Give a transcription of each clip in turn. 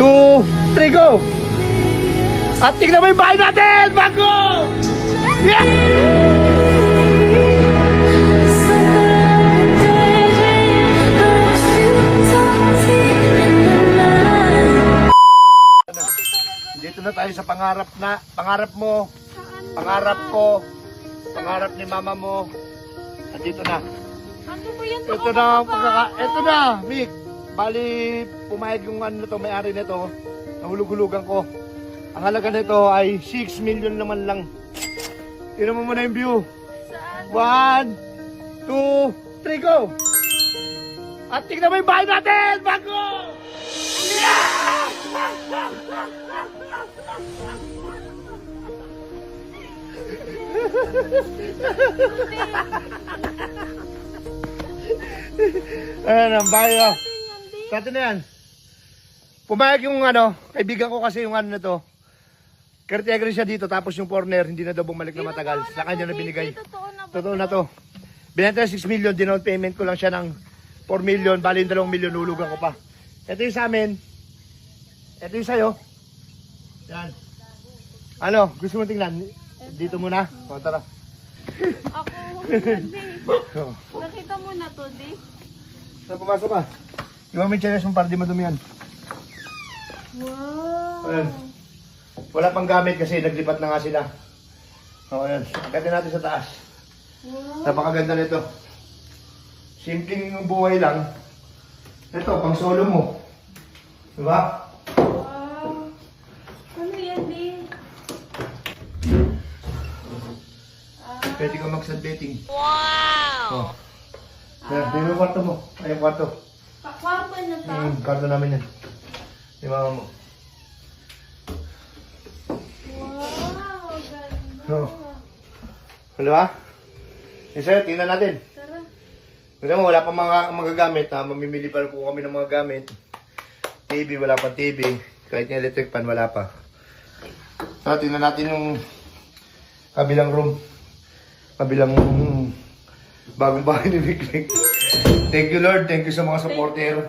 2, 3, go! At tignan mo yung bahay natin! Bago! Yeah! Dito na tayo sa pangarap mo, pangarap ko, pangarap ni mama mo. Andito na. Ano ba yan? Ito na, Vic. Bali, pumayag yung ano to, may-ari nito. Nahulug-hulugan ko. Ang halaga nito ay 6 million naman lang. Tignan mo muna yung view. Saan? 1, 2, 3, go! At tignan mo yung bahay natin! Bago! Ayan ang bahay. Sa atin na yan. Pumayag yung ano, kaibigan ko kasi yung ano na to. Caretaker siya dito, tapos yung foreigner hindi na daw bumalik na matagal. Sa kanya na binigay. Totoo na to. Binenta 6 million, down payment ko lang siya ng 4 million, bali yung 2 million, hulugan ko pa. Ito yung sa amin. Ito yung sa'yo. Yan. Ano, gusto mo tingnan? Dito muna. O, tara. Ako, nakita mo na to, di? Saan pumasok ka? Iwan mo yung challenge mo para di madumihan. Wow! Ayan. Wala pang gamit kasi naglipat na nga sila. O, ayan. Agad natin sa taas. Wow! Napakaganda nito. Simpleng buhay lang. Ito, pang solo mo. Diba? Wow! Ano yan, di? Pwede ka mag-sunbathing. Wow! Oh. Ayan, yung kwarto mo. Ay, yung kwarto. Kwarto na to? Kwarto namin yan. Yung mama mo. Wow! Ganda! Oh. Diba? Yung sa'yo, tingnan natin. Tara. Tingnan mo, wala pang mga magagamit. Mamimili pa po kami ng mga gamit. TV, wala pang TV. Kahit yung electric pan, wala pa. So, tingnan natin yung kabilang room. Kabilang bagong bahay ni Vic. Thank you, Lord. Thank you sa mga supporter.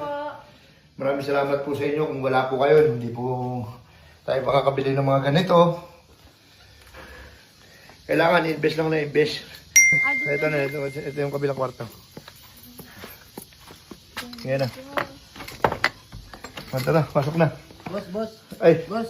Maraming salamat po sa inyo. Kung wala po kayo, hindi po tayo makakabili ng mga ganito. Kailangan, invest lang na invest. Ito na, ito yung kabilang kwarto. Ngayon na. Tara, pasok na. Boss, Ay, boss.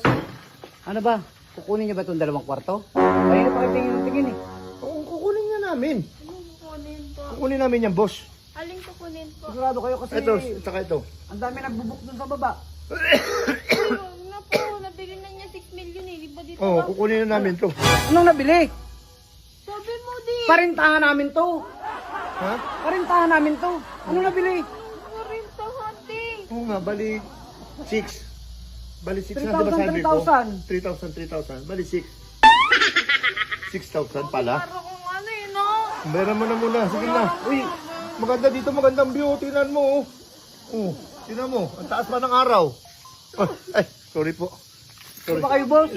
Ano ba? Kukunin niyo ba itong 2 kwarto? Ayun pa kayo tingin eh. kukunin na namin. Anong kukunin po? Kukunin namin yan, boss. Aling kukunin po? Sigurado kayo kasi Ito, saka ito. ang dami nagbubuk dun sa baba. Ayun nga po, nabili na niya 6 million eh. Di ba dito Oo, ba? kukunin na namin to. Anong nabili? Sabi mo di. Parintahan namin to. Ha? Parintahan namin to. Anong nabili? Marin to, hati. Oo nga, bali 6. Bali 6 na, diba 3,000, sabi ko? 3,000. 3,000. Bali 6. 6,000 pala. Para kung ano eh, no? Meron mo na muna. Sige na. Uy, maganda dito, magandang view. Tingnan mo. Oh, tingnan mo. Ang taas pa ng araw. Ay, sorry po. Ano ba kayo, boss?